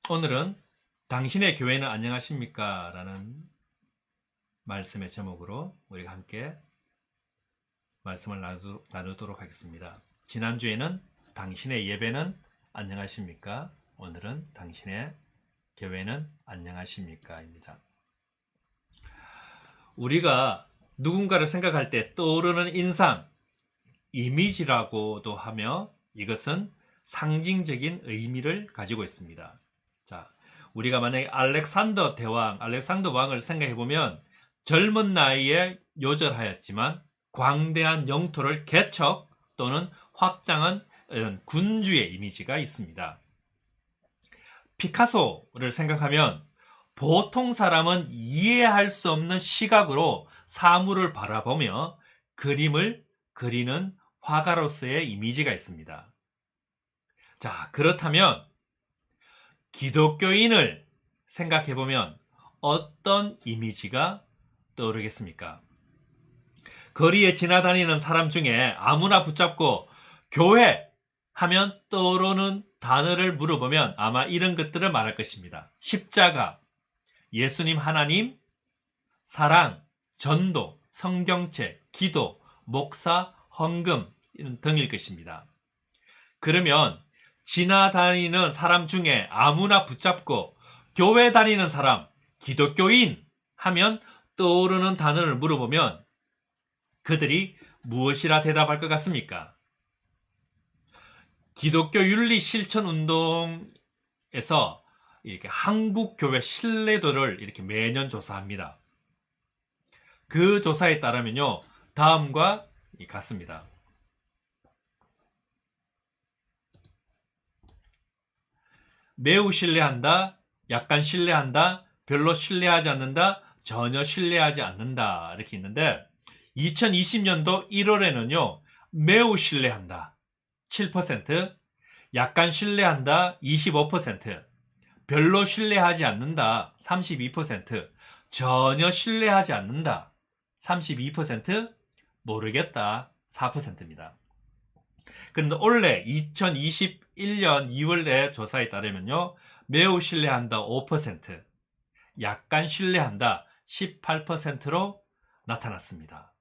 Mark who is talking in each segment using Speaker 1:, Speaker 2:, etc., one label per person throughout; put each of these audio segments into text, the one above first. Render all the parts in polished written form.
Speaker 1: 오늘은 당신의 교회는 안녕하십니까? 라는 말씀의 제목으로 우리가 함께 말씀을 나누도록 하겠습니다. 지난주에는 당신의 예배는 안녕하십니까? 오늘은 당신의 교회는 안녕하십니까? 입니다. 우리가 누군가를 생각할 때 떠오르는 인상, 이미지라고도 하며 이것은 상징적인 의미를 가지고 있습니다. 자, 우리가 만약에 알렉산더 왕을 생각해 보면 젊은 나이에 요절하였지만 광대한 영토를 개척 또는 확장한 군주의 이미지가 있습니다. 피카소를 생각하면 보통 사람은 이해할 수 없는 시각으로 사물을 바라보며 그림을 그리는 화가로서의 이미지가 있습니다. 자, 그렇다면 기독교인을 생각해보면 어떤 이미지가 떠오르겠습니까? 거리에 지나다니는 사람 중에 아무나 붙잡고 교회 하면 떠오르는 단어를 물어보면 아마 이런 것들을 말할 것입니다. 십자가, 예수님 하나님, 사랑, 전도, 성경책, 기도, 목사, 헌금 등일 것입니다. 그러면 지나다니는 사람 중에 아무나 붙잡고 교회 다니는 사람, 기독교인 하면 떠오르는 단어를 물어보면 그들이 무엇이라 대답할 것 같습니까? 기독교 윤리 실천 운동에서 이렇게 한국 교회 신뢰도를 이렇게 매년 조사합니다. 그 조사에 따르면요, 다음과 같습니다. 매우 신뢰한다, 약간 신뢰한다, 별로 신뢰하지 않는다, 전혀 신뢰하지 않는다 이렇게 있는데 2020년도 1월에는요 매우 신뢰한다 7%, 약간 신뢰한다 25%, 별로 신뢰하지 않는다 32%, 전혀 신뢰하지 않는다 32%, 모르겠다 4%입니다. 그런데 올해 2021년 2월에 조사에 따르면요 매우 신뢰한다 5%, 약간 신뢰한다 18%로 나타났습니다.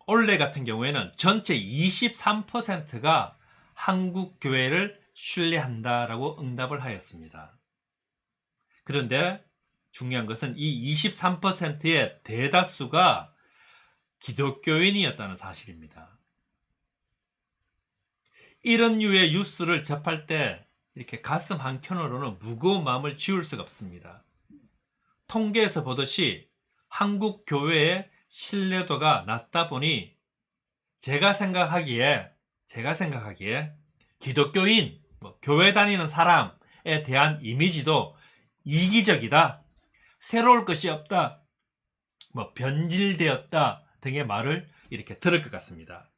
Speaker 1: 올해 같은 경우에는 전체 23%가 한국 교회를 신뢰한다라고 응답을 하였습니다. 그런데 중요한 것은 이 23%의 대다수가 기독교인이었다는 사실입니다. 이런 류의 뉴스를 접할 때 이렇게 가슴 한켠으로는 무거운 마음을 지울 수가 없습니다. 통계에서 보듯이 한국 교회의 신뢰도가 낮다 보니 제가 생각하기에 기독교인, 교회 다니는 사람에 대한 이미지도 이기적이다, 새로울 것이 없다, 변질되었다 등의 말을 이렇게 들을 것 같습니다.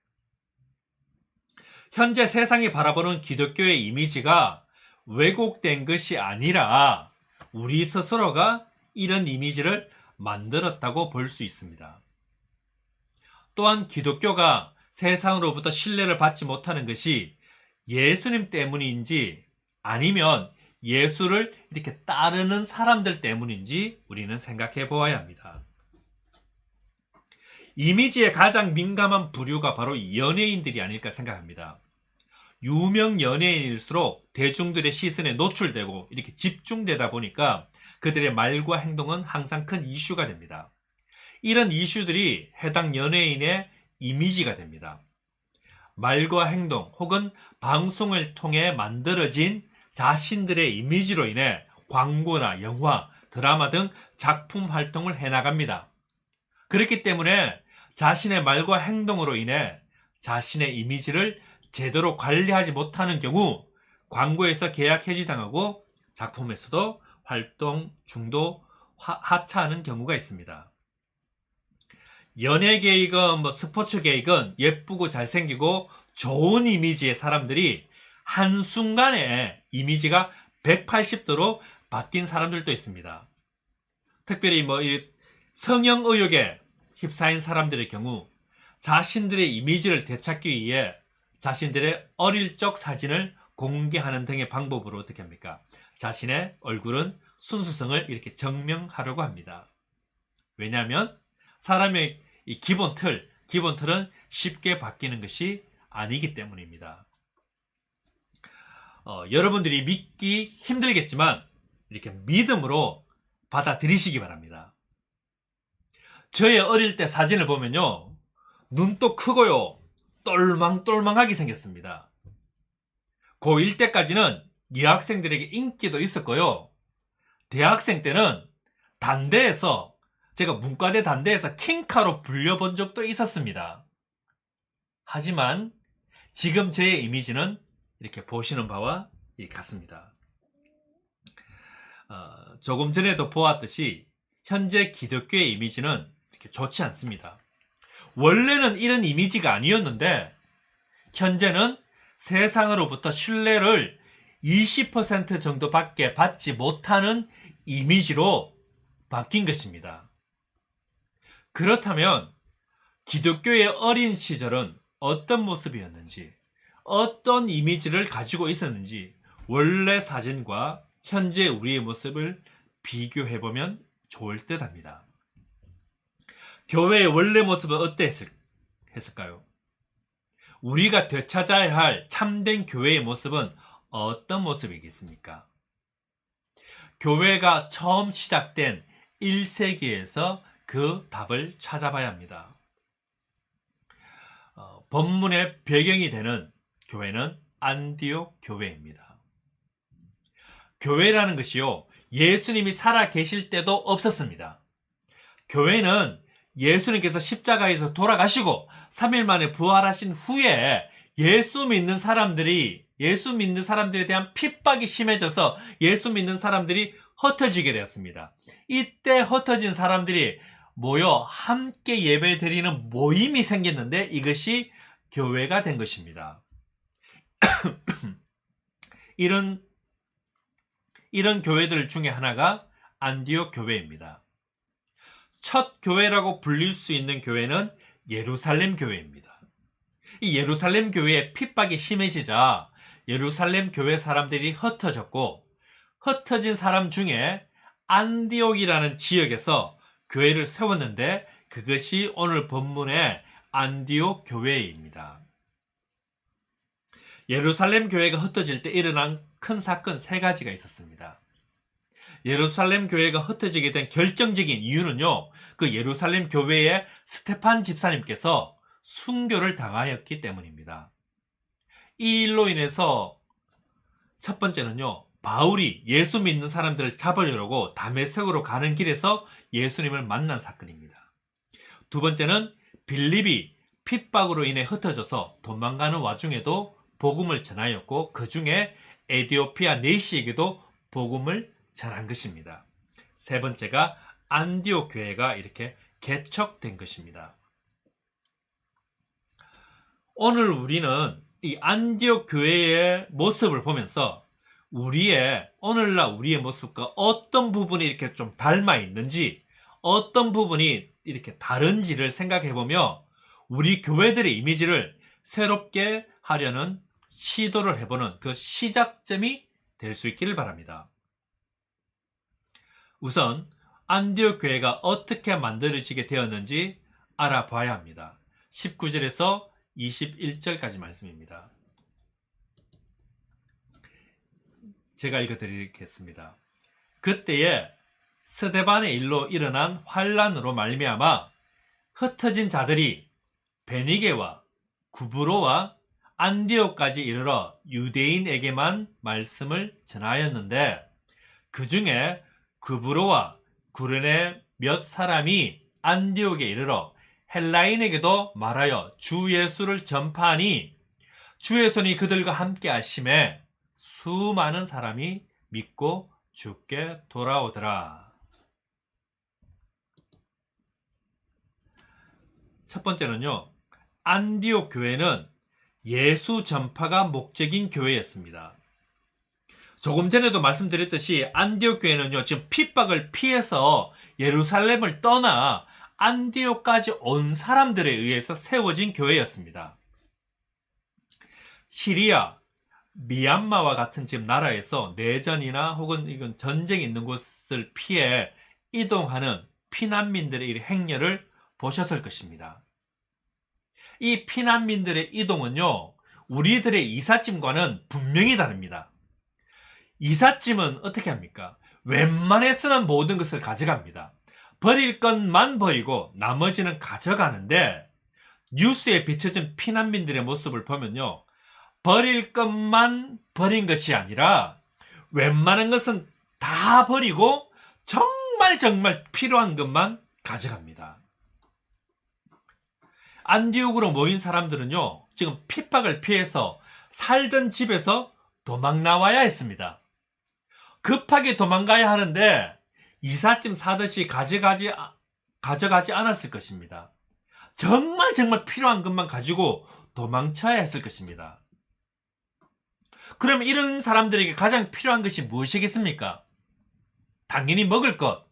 Speaker 1: 현재 세상이 바라보는 기독교의 이미지가 왜곡된 것이 아니라 우리 스스로가 이런 이미지를 만들었다고 볼 수 있습니다. 또한 기독교가 세상으로부터 신뢰를 받지 못하는 것이 예수님 때문인지 아니면 예수를 이렇게 따르는 사람들 때문인지 우리는 생각해 보아야 합니다. 이미지에 가장 민감한 부류가 바로 연예인들이 아닐까 생각합니다. 유명 연예인일수록 대중들의 시선에 노출되고 이렇게 집중되다 보니까 그들의 말과 행동은 항상 큰 이슈가 됩니다. 이런 이슈들이 해당 연예인의 이미지가 됩니다. 말과 행동 혹은 방송을 통해 만들어진 자신들의 이미지로 인해 광고나 영화, 드라마 등 작품 활동을 해나갑니다. 그렇기 때문에 자신의 말과 행동으로 인해 자신의 이미지를 제대로 관리하지 못하는 경우 광고에서 계약 해지당하고 작품에서도 활동 중도 하차하는 경우가 있습니다. 연예계이건 스포츠계이건 예쁘고 잘생기고 좋은 이미지의 사람들이 한순간에 이미지가 180도로 바뀐 사람들도 있습니다. 특별히 이 성형 의혹에 휩싸인 사람들의 경우 자신들의 이미지를 되찾기 위해 자신들의 어릴 적 사진을 공개하는 등의 방법으로 어떻게 합니까? 자신의 얼굴은 순수성을 이렇게 증명하려고 합니다. 왜냐하면 사람의 이 기본 틀은 쉽게 바뀌는 것이 아니기 때문입니다. 여러분들이 믿기 힘들겠지만 이렇게 믿음으로 받아들이시기 바랍니다. 저의 어릴 때 사진을 보면요, 눈도 크고요, 똘망똘망하게 생겼습니다. 고1 때까지는 여학생들에게 인기도 있었고요, 대학생 때는 제가 문과대 단대에서 킹카로 불려본 적도 있었습니다. 하지만 지금 제 이미지는 이렇게 보시는 바와 같습니다. 조금 전에도 보았듯이 현재 기독교의 이미지는 이렇게 좋지 않습니다. 원래는 이런 이미지가 아니었는데 현재는 세상으로부터 신뢰를 20% 정도밖에 받지 못하는 이미지로 바뀐 것입니다. 그렇다면 기독교의 어린 시절은 어떤 모습이었는지, 어떤 이미지를 가지고 있었는지 원래 사진과 현재 우리의 모습을 비교해보면 좋을 듯 합니다. 교회의 원래 모습은 어땠을까요? 우리가 되찾아야 할 참된 교회의 모습은 어떤 모습이겠습니까? 교회가 처음 시작된 1세기에서 그 답을 찾아봐야 합니다. 본문의 배경이 되는 교회는 안디옥 교회입니다. 교회라는 것이요, 예수님이 살아 계실 때도 없었습니다. 교회는 예수님께서 십자가에서 돌아가시고 3일 만에 부활하신 후에 예수 믿는 사람들에 대한 핍박이 심해져서 예수 믿는 사람들이 흩어지게 되었습니다. 이때 흩어진 사람들이 모여 함께 예배 드리는 모임이 생겼는데 이것이 교회가 된 것입니다. 이런 교회들 중에 하나가 안디옥 교회입니다. 첫 교회라고 불릴 수 있는 교회는 예루살렘 교회입니다. 이 예루살렘 교회의 핍박이 심해지자 예루살렘 교회 사람들이 흩어졌고, 흩어진 사람 중에 안디옥이라는 지역에서 교회를 세웠는데 그것이 오늘 본문의 안디옥 교회입니다. 예루살렘 교회가 흩어질 때 일어난 큰 사건 3가지가 있었습니다. 예루살렘 교회가 흩어지게 된 결정적인 이유는요, 그 예루살렘 교회의 스테판 집사님께서 순교를 당하였기 때문입니다. 이 일로 인해서 첫 번째는요, 바울이 예수 믿는 사람들을 잡으려고 다메섹으로 가는 길에서 예수님을 만난 사건입니다. 두 번째는 빌립이 핍박으로 인해 흩어져서 도망가는 와중에도 복음을 전하였고, 그 중에 에디오피아 네시에게도 복음을 전한 것입니다. 세 번째가 안디옥 교회가 이렇게 개척된 것입니다. 오늘 우리는 이 안디옥 교회의 모습을 보면서 오늘날 우리의 모습과 어떤 부분이 이렇게 좀 닮아 있는지, 어떤 부분이 이렇게 다른지를 생각해보며 우리 교회들의 이미지를 새롭게 하려는 시도를 해보는 그 시작점이 될 수 있기를 바랍니다. 우선 안디옥 교회가 어떻게 만들어지게 되었는지 알아봐야 합니다. 19절에서 21절까지 말씀입니다. 제가 읽어드리겠습니다. 그때에 스데반의 일로 일어난 환란으로 말미암아 흩어진 자들이 베니게와 구브로와 안디옥까지 이르러 유대인에게만 말씀을 전하였는데, 그 중에 구브로와 구르네 몇 사람이 안디옥에 이르러 헬라인에게도 말하여 주 예수를 전파하니 주의 손이 그들과 함께 하심에 수많은 사람이 믿고 주께 돌아오더라. 첫 번째는요, 안디옥 교회는 예수 전파가 목적인 교회였습니다. 조금 전에도 말씀드렸듯이 안디옥 교회는요, 지금 핍박을 피해서 예루살렘을 떠나 안디옥까지 온 사람들에 의해서 세워진 교회였습니다. 시리아, 미얀마와 같은 지금 나라에서 내전이나 혹은 이건 전쟁이 있는 곳을 피해 이동하는 피난민들의 이 행렬을 보셨을 것입니다. 이 피난민들의 이동은요, 우리들의 이삿짐과는 분명히 다릅니다. 이삿짐은 어떻게 합니까? 웬만해서는 모든 것을 가져갑니다. 버릴 것만 버리고 나머지는 가져가는데, 뉴스에 비춰진 피난민들의 모습을 보면요, 버릴 것만 버린 것이 아니라 웬만한 것은 다 버리고 정말 필요한 것만 가져갑니다. 안디옥으로 모인 사람들은요, 지금 핍박을 피해서 살던 집에서 도망 나와야 했습니다. 급하게 도망가야 하는데 이삿짐 사듯이 가져가지 않았을 것입니다. 정말 필요한 것만 가지고 도망쳐야 했을 것입니다. 그럼 이런 사람들에게 가장 필요한 것이 무엇이겠습니까? 당연히 먹을 것,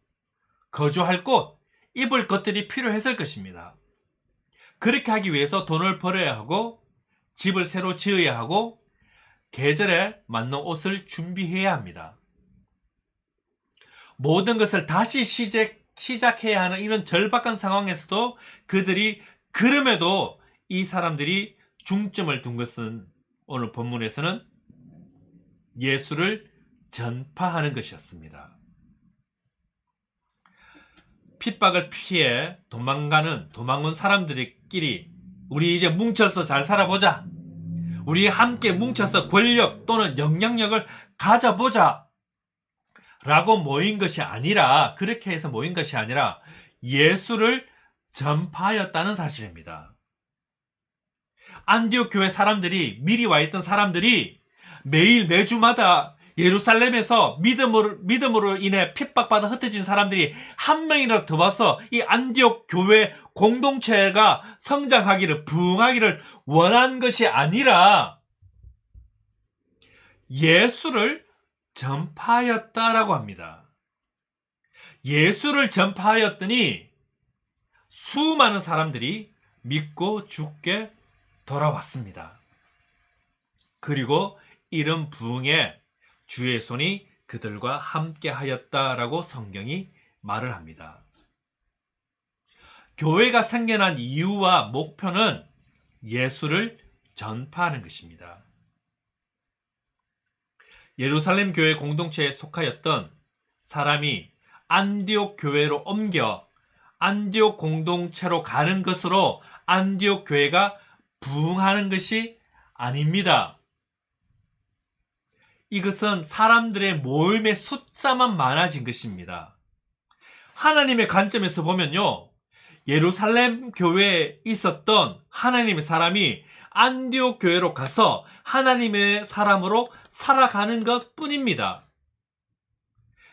Speaker 1: 거주할 곳, 입을 것들이 필요했을 것입니다. 그렇게 하기 위해서 돈을 벌어야 하고, 집을 새로 지어야 하고, 계절에 맞는 옷을 준비해야 합니다. 모든 것을 다시 시작해야 하는 이런 절박한 상황에서도 그들이, 그럼에도 이 사람들이 중점을 둔 것은 오늘 본문에서는 예수를 전파하는 것이었습니다. 핍박을 피해 도망 온 사람들끼리 우리 이제 뭉쳐서 잘 살아보자. 우리 함께 뭉쳐서 권력 또는 영향력을 가져보자. 라고 모인 것이 아니라, 그렇게 해서 모인 것이 아니라 예수를 전파하였다는 사실입니다. 안디옥 교회 사람들이, 미리 와 있던 사람들이 매주마다 예루살렘에서 믿음으로 인해 핍박받아 흩어진 사람들이 한 명이라도 더 와서 이 안디옥 교회 공동체가 성장하기를, 부흥하기를 원한 것이 아니라 예수를 전파하였다라고 합니다. 예수를 전파하였더니 수많은 사람들이 믿고 죽게 돌아왔습니다. 그리고 이런 부흥에 주의 손이 그들과 함께 하였다라고 성경이 말을 합니다. 교회가 생겨난 이유와 목표는 예수를 전파하는 것입니다. 예루살렘 교회 공동체에 속하였던 사람이 안디옥 교회로 옮겨 안디옥 공동체로 가는 것으로 안디옥 교회가 부흥하는 것이 아닙니다. 이것은 사람들의 모임의 숫자만 많아진 것입니다. 하나님의 관점에서 보면요, 예루살렘 교회에 있었던 하나님의 사람이 안디옥 교회로 가서 하나님의 사람으로 살아가는 것 뿐입니다.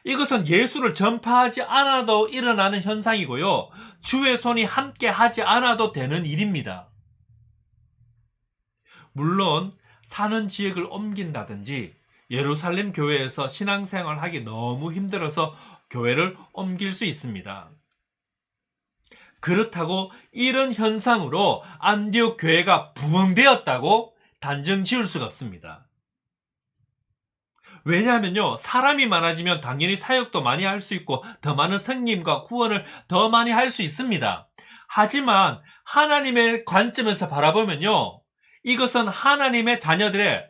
Speaker 1: 이것은 예수를 전파하지 않아도 일어나는 현상이고요, 주의 손이 함께 하지 않아도 되는 일입니다. 물론 사는 지역을 옮긴다든지 예루살렘 교회에서 신앙생활을 하기 너무 힘들어서 교회를 옮길 수 있습니다. 그렇다고 이런 현상으로 안디옥 교회가 부흥되었다고 단정 지을 수가 없습니다. 왜냐하면요, 사람이 많아지면 당연히 사역도 많이 할 수 있고 더 많은 성림과 구원을 더 많이 할 수 있습니다. 하지만 하나님의 관점에서 바라보면요, 이것은 하나님의 자녀들의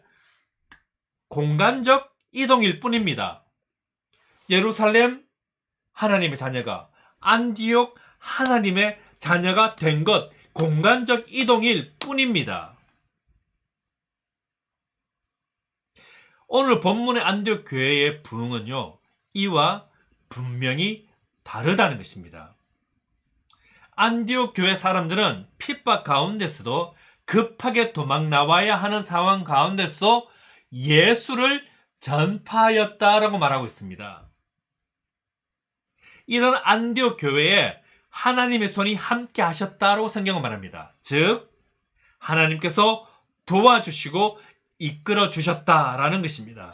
Speaker 1: 공간적 이동일 뿐입니다. 예루살렘 하나님의 자녀가, 안디옥 하나님의 자녀가 된 것, 공간적 이동일 뿐입니다. 오늘 본문의 안디옥 교회의 부흥은요, 이와 분명히 다르다는 것입니다. 안디옥 교회 사람들은 핍박 가운데서도, 급하게 도망 나와야 하는 상황 가운데서도 예수를 전파하였다라고 말하고 있습니다. 이런 안디옥 교회에 하나님의 손이 함께 하셨다라고 성경은 말합니다. 즉, 하나님께서 도와주시고 이끌어 주셨다라는 것입니다.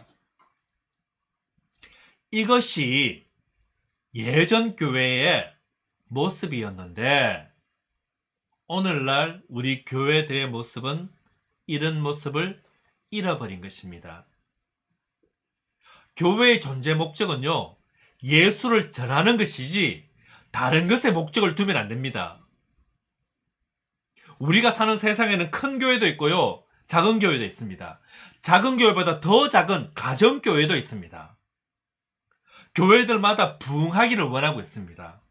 Speaker 1: 이것이 예전 교회의 모습이었는데, 오늘날 우리 교회들의 모습은 이런 모습을 잃어버린 것입니다. 교회의 존재 목적은요, 예수를 전하는 것이지 다른 것에 목적을 두면 안 됩니다. 우리가 사는 세상에는 큰 교회도 있고요, 작은 교회도 있습니다. 작은 교회보다 더 작은 가정교회도 있습니다. 교회들마다 부흥하기를 원하고 있습니다.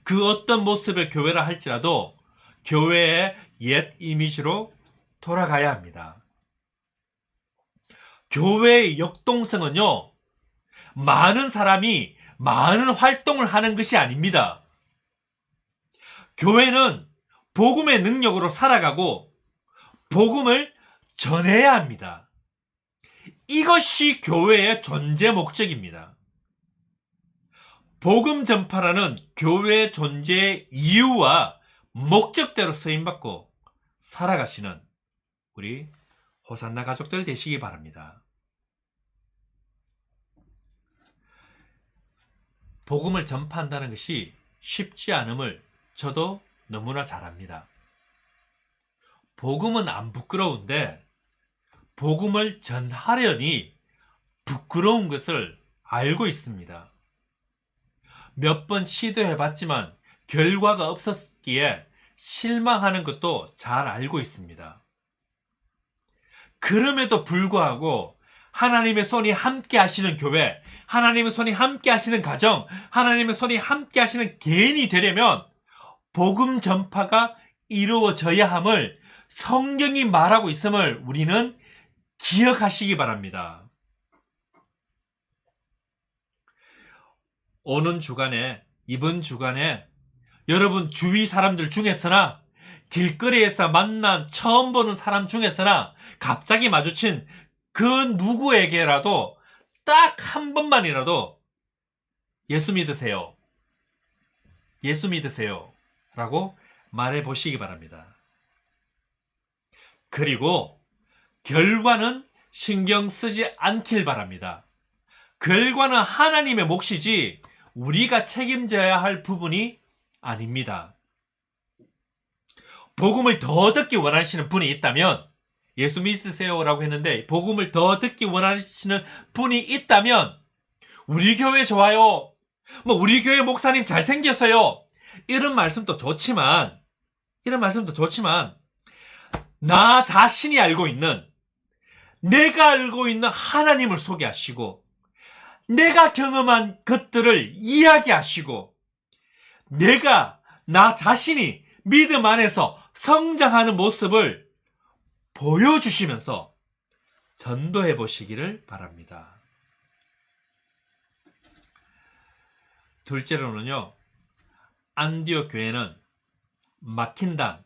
Speaker 1: 그 어떤 모습의 교회라 할지라도 교회의 옛 이미지로 돌아가야 합니다. 교회의 역동성은요, 많은 사람이 많은 활동을 하는 것이 아닙니다. 교회는 복음의 능력으로 살아가고 복음을 전해야 합니다. 이것이 교회의 존재 목적입니다. 복음 전파라는 교회의 존재의 이유와 목적대로 쓰임받고 살아가시는 우리 호산나 가족들 되시기 바랍니다. 복음을 전파한다는 것이 쉽지 않음을 저도 너무나 잘 압니다. 복음은 안 부끄러운데 복음을 전하려니 부끄러운 것을 알고 있습니다. 몇 번 시도해봤지만 결과가 없었기에 실망하는 것도 잘 알고 있습니다. 그럼에도 불구하고 하나님의 손이 함께 하시는 교회, 하나님의 손이 함께 하시는 가정, 하나님의 손이 함께 하시는 개인이 되려면 복음 전파가 이루어져야 함을 성경이 말하고 있음을 우리는 기억하시기 바랍니다. 오는 주간에, 이번 주간에 여러분 주위 사람들 중에서나 길거리에서 만난 처음 보는 사람 중에서나 갑자기 마주친 그 누구에게라도 딱 한 번만이라도 예수 믿으세요. 예수 믿으세요. 라고 말해 보시기 바랍니다. 그리고 결과는 신경 쓰지 않길 바랍니다. 결과는 하나님의 몫이지 우리가 책임져야 할 부분이 아닙니다. 복음을 더 듣기 원하시는 분이 있다면, 예수 믿으세요라고 했는데 복음을 더 듣기 원하시는 분이 있다면, 우리 교회 좋아요, 우리 교회 목사님 잘생겼어요, 이런 말씀도 좋지만 나 자신이 알고 있는, 내가 알고 있는 하나님을 소개하시고 내가 경험한 것들을 이야기하시고 나 자신이 믿음 안에서 성장하는 모습을 보여주시면서 전도해 보시기를 바랍니다. 둘째로는요, 안디옥 교회는 막힌 당,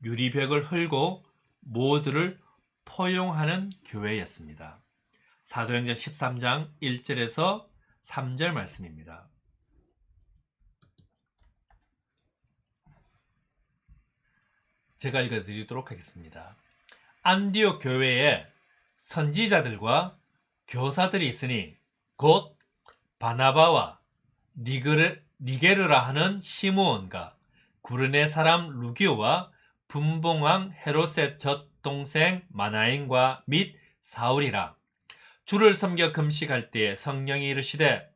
Speaker 1: 유리벽을 헐고 모두를 포용하는 교회였습니다. 사도행전 13장 1절에서 3절 말씀입니다. 제가 읽어드리도록 하겠습니다. 안디옥 교회에 선지자들과 교사들이 있으니 곧 바나바와 니게르라 하는 시므온과 구르네 사람 루기오와 분봉왕 헤롯의 젖동생 마나인과 및 사울이라. 주를 섬겨 금식할 때에 성령이 이르시되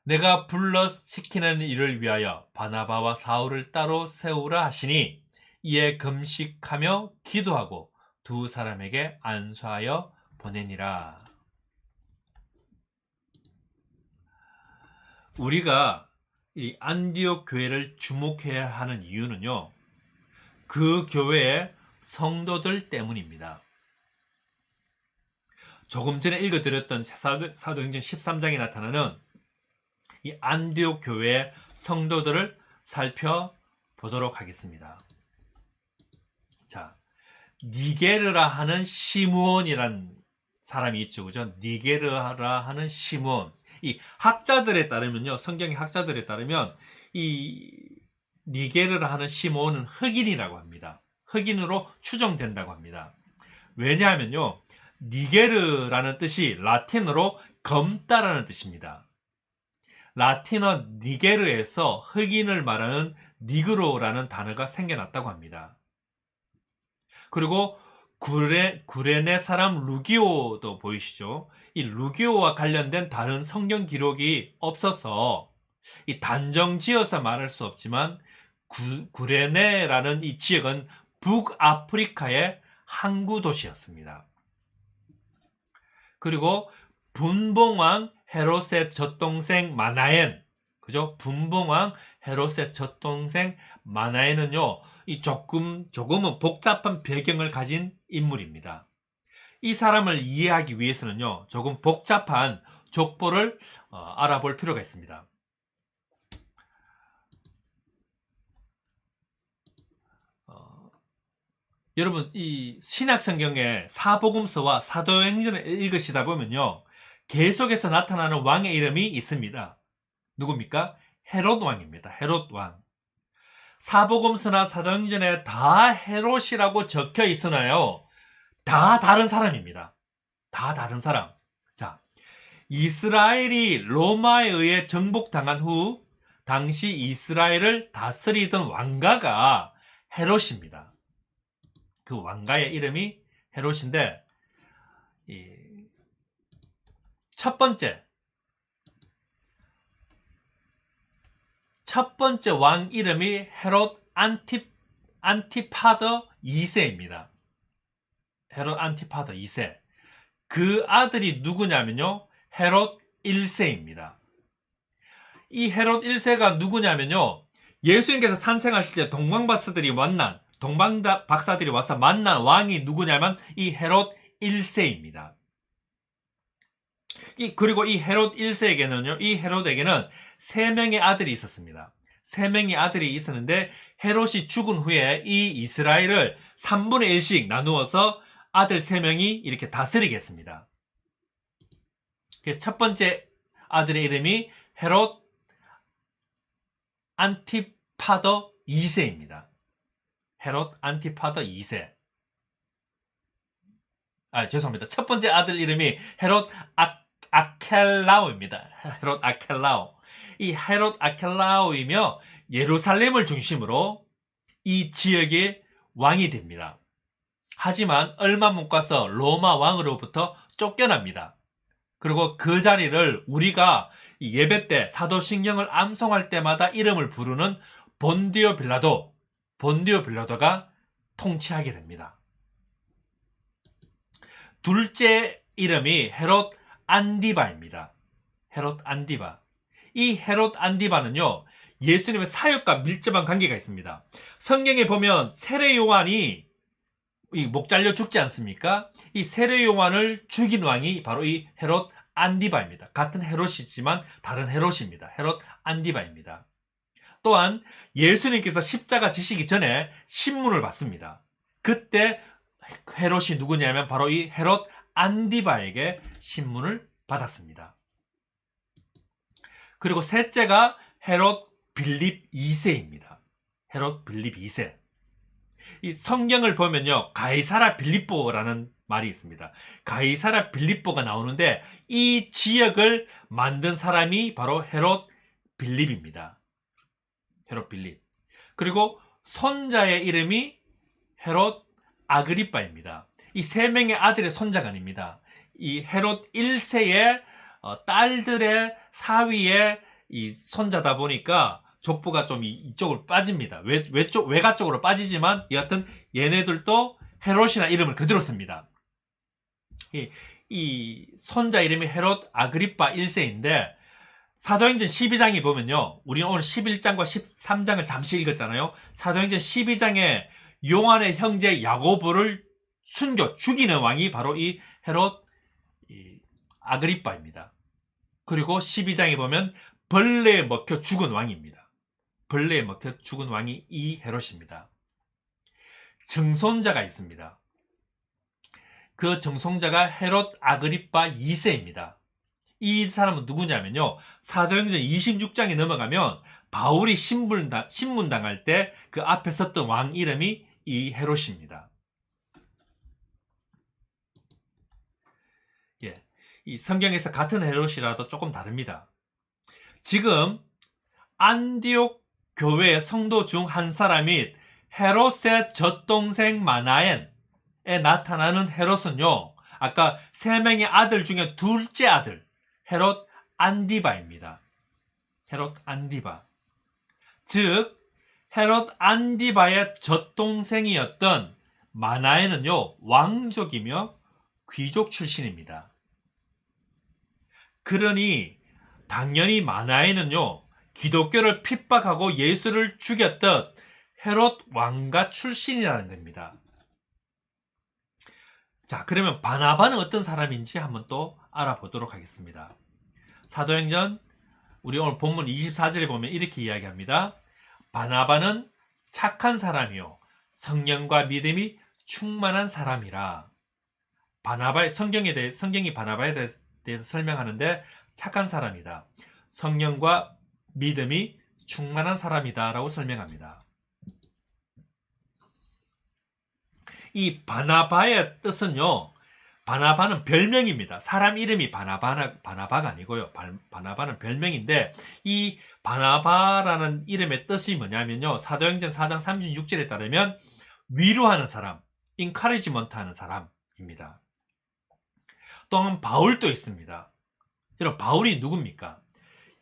Speaker 1: 내가 불러 시키는 일을 위하여 바나바와 사울을 따로 세우라 하시니 이에 금식하며 기도하고 두 사람에게 안수하여 보내니라. 우리가 이 안디옥 교회를 주목해야 하는 이유는요, 그 교회의 성도들 때문입니다. 조금 전에 읽어드렸던 사도행전 13장에 나타나는 이 안디옥 교회의 성도들을 살펴보도록 하겠습니다. 자, 니게르라 하는 시므온이란 사람이 있죠, 그죠? 니게르라 하는 시므온. 이 학자들에 따르면요, 성경의 학자들에 따르면 이 니게르라 하는 시므온은 흑인이라고 합니다. 흑인으로 추정된다고 합니다. 왜냐하면요, 니게르라는 뜻이 라틴어로 검다라는 뜻입니다. 라틴어 니게르에서 흑인을 말하는 니그로라는 단어가 생겨났다고 합니다. 그리고 구레네 사람 루기오도 보이시죠? 이 루기오와 관련된 다른 성경 기록이 없어서 이 단정 지어서 말할 수 없지만 구레네라는 이 지역은 북아프리카의 항구 도시였습니다. 그리고 분봉왕 헤롯의 젖동생 마나엔, 그죠? 분봉왕 헤롯의 젖동생 마나엔은요, 이 조금은 복잡한 배경을 가진 인물입니다. 이 사람을 이해하기 위해서는요, 조금 복잡한 족보를 알아볼 필요가 있습니다. 여러분, 이 신약성경의 사복음서와 사도행전을 읽으시다 보면요, 계속해서 나타나는 왕의 이름이 있습니다. 누굽니까? 헤롯 왕입니다. 헤롯 왕. 사복음서나 사도행전에 다 헤롯이라고 적혀 있으나요? 다 다른 사람입니다. 다 다른 사람. 자, 이스라엘이 로마에 의해 정복당한 후 당시 이스라엘을 다스리던 왕가가 헤롯입니다. 그 왕가의 이름이 헤롯인데, 첫 번째 왕 이름이 헤롯 안티파더 2세입니다. 헤롯 안티파더 2세. 그 아들이 누구냐면요, 헤롯 1세입니다. 이 헤롯 1세가 누구냐면요, 예수님께서 탄생하실 때 동방박사들이 와서 만난 왕이 누구냐면 이 헤롯 1세입니다. 그리고 이 헤롯 1세에게는요, 이 헤롯에게는 3명의 아들이 있었습니다. 3명의 아들이 있었는데, 헤롯이 죽은 후에 이 이스라엘을 3분의 1씩 나누어서 아들 3명이 이렇게 다스리겠습니다. 첫 번째 아들의 이름이 헤롯 안티파더 2세입니다. 헤롯 안티파더 2세. 죄송합니다. 첫 번째 아들 이름이 헤롯 아켈라오입니다. 헤롯 아켈라오. 이 헤롯 아켈라오이며 예루살렘을 중심으로 이 지역의 왕이 됩니다. 하지만 얼마 못 가서 로마 왕으로부터 쫓겨납니다. 그리고 그 자리를 우리가 예배 때 사도신경을 암송할 때마다 이름을 부르는 본디오 빌라도가 통치하게 됩니다. 둘째 이름이 헤롯 안디바입니다. 헤롯 안디바. 이 헤롯 안디바는요, 예수님의 사역과 밀접한 관계가 있습니다. 성경에 보면 세례 요한이 목 잘려 죽지 않습니까? 이 세례 요한을 죽인 왕이 바로 이 헤롯 안디바입니다. 같은 헤롯이지만 다른 헤롯입니다. 헤롯 안디바입니다. 또한 예수님께서 십자가 지시기 전에 신문을 받습니다. 그때 헤롯이 누구냐면 바로 이 헤롯 안디바에게 신문을 받았습니다. 그리고 셋째가 헤롯 빌립 2세입니다. 헤롯 빌립 2세. 이 성경을 보면요, 가이사라 빌립보라는 말이 있습니다. 가이사라 빌립보가 나오는데 이 지역을 만든 사람이 바로 헤롯 빌립입니다. 헤롯 빌립. 그리고 손자의 이름이 헤롯 아그리빠입니다. 이 3명의 아들의 손자가 아닙니다. 이 헤롯 1세의 딸들의 사위의 이 손자다 보니까 족보가 좀 이쪽으로 빠집니다. 외가 쪽으로 빠지지만 여하튼 얘네들도 헤롯이나 이름을 그대로 씁니다. 이 손자 이름이 헤롯 아그리빠 1세인데 사도행전 12장에 보면요, 우리는 오늘 11장과 13장을 잠시 읽었잖아요. 사도행전 12장에 요한의 형제 야고보를 죽이는 왕이 바로 이 헤롯 아그리빠입니다. 그리고 12장에 보면 벌레에 먹혀 죽은 왕입니다. 벌레에 먹혀 죽은 왕이 이 헤롯입니다. 증손자가 있습니다. 그 증손자가 헤롯 아그리빠 2세입니다. 이 사람은 누구냐면요, 사도행전 26장에 넘어가면 바울이 신문당할 때 그 앞에 섰던 왕 이름이 이 헤롯입니다. 이 성경에서 같은 헤롯이라도 조금 다릅니다. 지금 안디옥 교회 성도 중 한 사람이 헤롯의 젖동생 마나엔에 나타나는 헤롯은요, 아까 세 명의 아들 중에 둘째 아들, 헤롯 안디바입니다. 헤롯 안디바. 즉, 헤롯 안디바의 젖동생이었던 마나에는요, 왕족이며 귀족 출신입니다. 그러니 당연히 마나에는요, 기독교를 핍박하고 예수를 죽였던 헤롯 왕가 출신이라는 겁니다. 자, 그러면 바나바는 어떤 사람인지 한번 또 알아보도록 하겠습니다. 사도행전 우리 오늘 본문 24절에 보면 이렇게 이야기합니다. 바나바는 착한 사람이요 성령과 믿음이 충만한 사람이라. 성경이 바나바에 대해서 설명하는데 착한 사람이다, 성령과 믿음이 충만한 사람이다 라고 설명합니다. 이 바나바의 뜻은요, 바나바는 별명입니다. 사람 이름이 바나바가 아니고요. 바나바는 별명인데, 이 바나바라는 이름의 뜻이 뭐냐면요, 사도행전 4장 36절에 따르면 위로하는 사람, 인카리지먼트 하는 사람입니다. 또한 바울도 있습니다. 여러분, 바울이 누굽니까?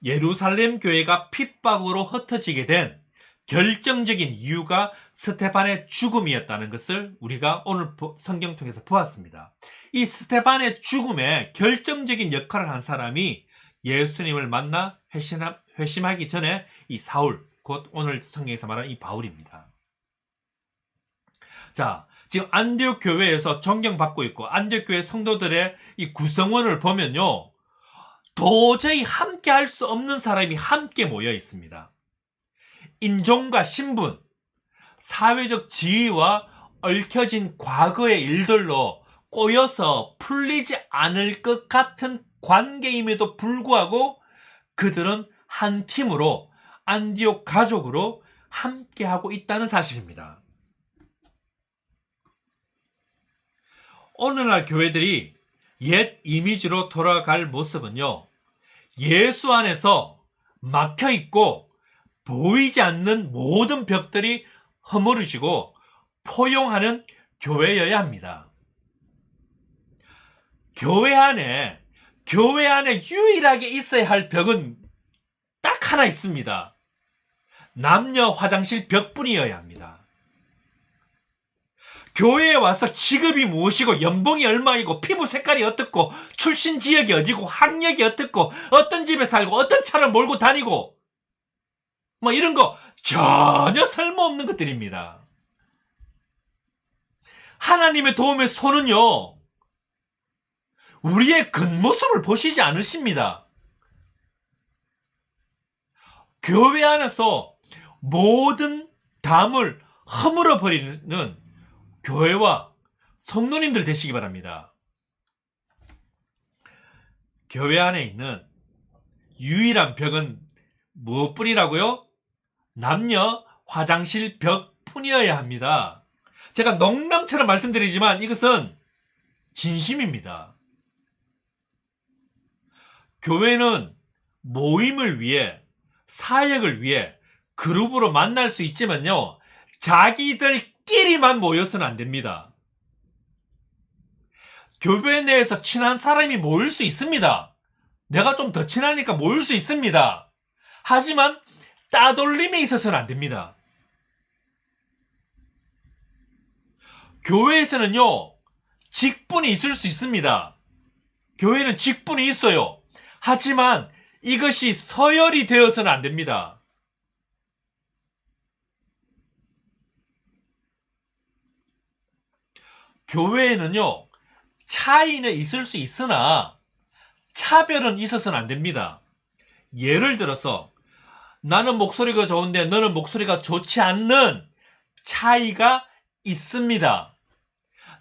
Speaker 1: 예루살렘 교회가 핍박으로 흩어지게 된 결정적인 이유가 스테반의 죽음이었다는 것을 우리가 오늘 성경 통해서 보았습니다. 이 스테반의 죽음에 결정적인 역할을 한 사람이 예수님을 만나 회심하기 전에 이 사울, 곧 오늘 성경에서 말하는 이 바울입니다. 자, 지금 안디옥 교회에서 존경받고 있고 안디옥 교회 성도들의 이 구성원을 보면요, 도저히 함께 할 수 없는 사람이 함께 모여 있습니다. 인종과 신분, 사회적 지위와 얽혀진 과거의 일들로 꼬여서 풀리지 않을 것 같은 관계임에도 불구하고 그들은 한 팀으로 안디옥 가족으로 함께하고 있다는 사실입니다. 오늘날 교회들이 옛 이미지로 돌아갈 모습은요, 예수 안에서 막혀있고 보이지 않는 모든 벽들이 허물어지고 포용하는 교회여야 합니다. 교회 안에 유일하게 있어야 할 벽은 딱 하나 있습니다. 남녀 화장실 벽뿐이어야 합니다. 교회에 와서 직업이 무엇이고 연봉이 얼마이고 피부 색깔이 어떻고 출신 지역이 어디고 학력이 어떻고 어떤 집에 살고 어떤 차를 몰고 다니고 뭐 이런 거 전혀 쓸모없는 것들입니다. 하나님의 도움의 손은요, 우리의 겉모습을 보시지 않으십니다. 교회 안에서 모든 담을 허물어 버리는 교회와 성도님들 되시기 바랍니다. 교회 안에 있는 유일한 벽은 무엇뿐이라고요? 남녀 화장실 벽뿐이어야 합니다. 제가 농담처럼 말씀드리지만 이것은 진심입니다. 교회는 모임을 위해, 사역을 위해 그룹으로 만날 수 있지만요, 자기들끼리만 모여서는 안 됩니다. 교회 내에서 친한 사람이 모일 수 있습니다. 내가 좀 더 친하니까 모일 수 있습니다. 하지만 따돌림이 있어서는 안 됩니다. 교회에서는요, 직분이 있을 수 있습니다. 교회는 직분이 있어요. 하지만 이것이 서열이 되어서는 안 됩니다. 교회에는요, 차이는 있을 수 있으나 차별은 있어서는 안 됩니다. 예를 들어서 나는 목소리가 좋은데 너는 목소리가 좋지 않는 차이가 있습니다.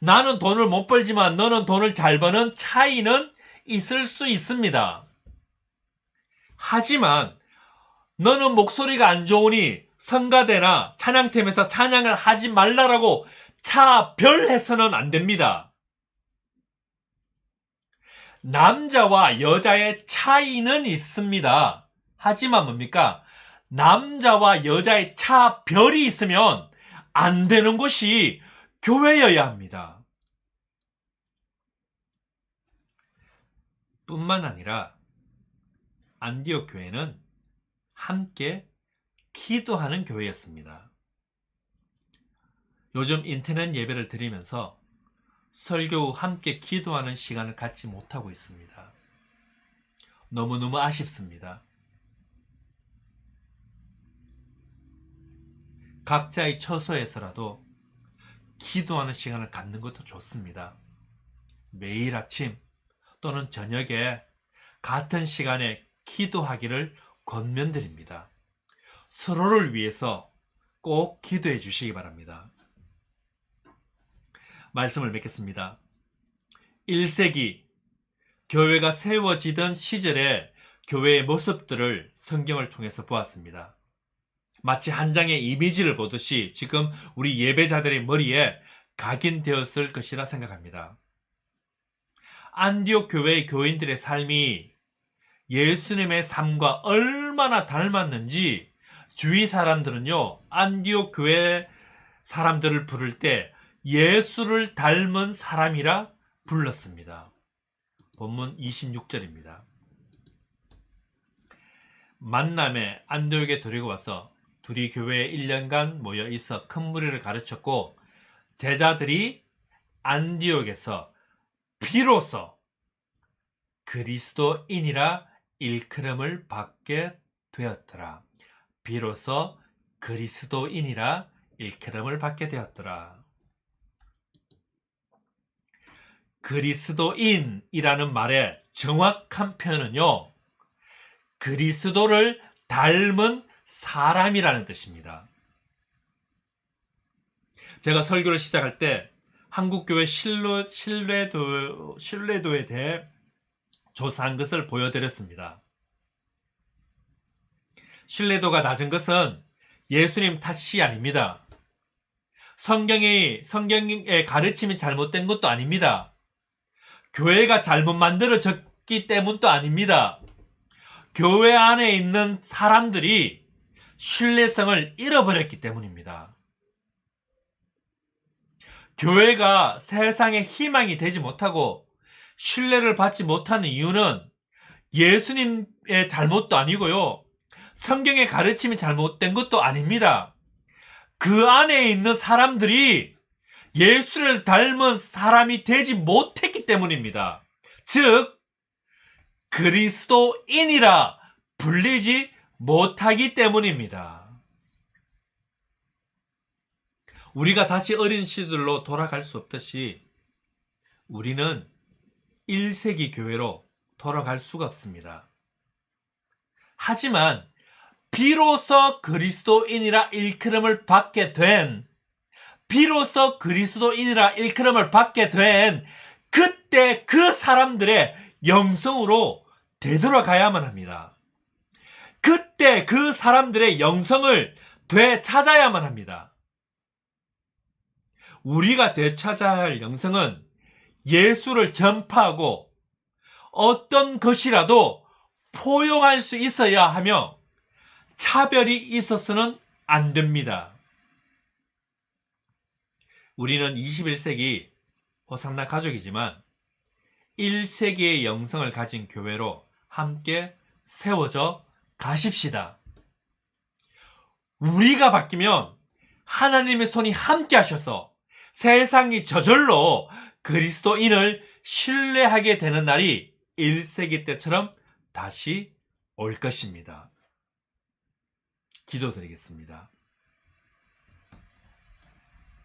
Speaker 1: 나는 돈을 못 벌지만 너는 돈을 잘 버는 차이는 있을 수 있습니다. 하지만 너는 목소리가 안 좋으니 성가대나 찬양팀에서 찬양을 하지 말라라고 차별해서는 안 됩니다. 남자와 여자의 차이는 있습니다. 하지만 뭡니까? 남자와 여자의 차별이 있으면 안 되는 것이 교회여야 합니다. 뿐만 아니라 안디옥 교회는 함께 기도하는 교회였습니다. 요즘 인터넷 예배를 드리면서 설교 후 함께 기도하는 시간을 갖지 못하고 있습니다. 너무너무 아쉽습니다. 각자의 처소에서라도 기도하는 시간을 갖는 것도 좋습니다. 매일 아침 또는 저녁에 같은 시간에 기도하기를 권면드립니다. 서로를 위해서 꼭 기도해 주시기 바랍니다. 말씀을 맺겠습니다. 1세기 교회가 세워지던 시절의 교회의 모습들을 성경을 통해서 보았습니다. 마치 한 장의 이미지를 보듯이 지금 우리 예배자들의 머리에 각인되었을 것이라 생각합니다. 안디옥 교회의 교인들의 삶이 예수님의 삶과 얼마나 닮았는지 주위 사람들은요, 안디옥 교회 사람들을 부를 때 예수를 닮은 사람이라 불렀습니다. 본문 26절입니다. 만남에 안디옥에 데리고 와서 둘이 교회에 1년간 모여 있어 큰 무리를 가르쳤고, 제자들이 안디옥에서 비로소 그리스도인이라 일컬음을 받게 되었더라. 비로소 그리스도인이라 일컬음을 받게 되었더라. 그리스도인이라는 말의 정확한 표현은요, 그리스도를 닮은 사람이라는 뜻입니다. 제가 설교를 시작할 때 한국교회 신뢰도에 대해 조사한 것을 보여드렸습니다. 신뢰도가 낮은 것은 예수님 탓이 아닙니다. 성경의 가르침이 잘못된 것도 아닙니다. 교회가 잘못 만들어졌기 때문도 아닙니다. 교회 안에 있는 사람들이 신뢰성을 잃어버렸기 때문입니다. 교회가 세상의 희망이 되지 못하고 신뢰를 받지 못하는 이유는 예수님의 잘못도 아니고요, 성경의 가르침이 잘못된 것도 아닙니다. 그 안에 있는 사람들이 예수를 닮은 사람이 되지 못했기 때문입니다. 즉, 그리스도인이라 불리지 못하기 때문입니다. 우리가 다시 어린 시절로 돌아갈 수 없듯이 우리는 1세기 교회로 돌아갈 수가 없습니다. 하지만 비로소 그리스도인이라 일컬음을 받게 된 그때 그 사람들의 영성으로 되돌아가야만 합니다. 그때 그 사람들의 영성을 되찾아야만 합니다. 우리가 되찾아야 할 영성은 예수를 전파하고 어떤 것이라도 포용할 수 있어야 하며 차별이 있어서는 안 됩니다. 우리는 21세기 호산나 가족이지만 1세기의 영성을 가진 교회로 함께 세워져 가십시다. 우리가 바뀌면 하나님의 손이 함께 하셔서 세상이 저절로 그리스도인을 신뢰하게 되는 날이 1세기 때처럼 다시 올 것입니다. 기도드리겠습니다.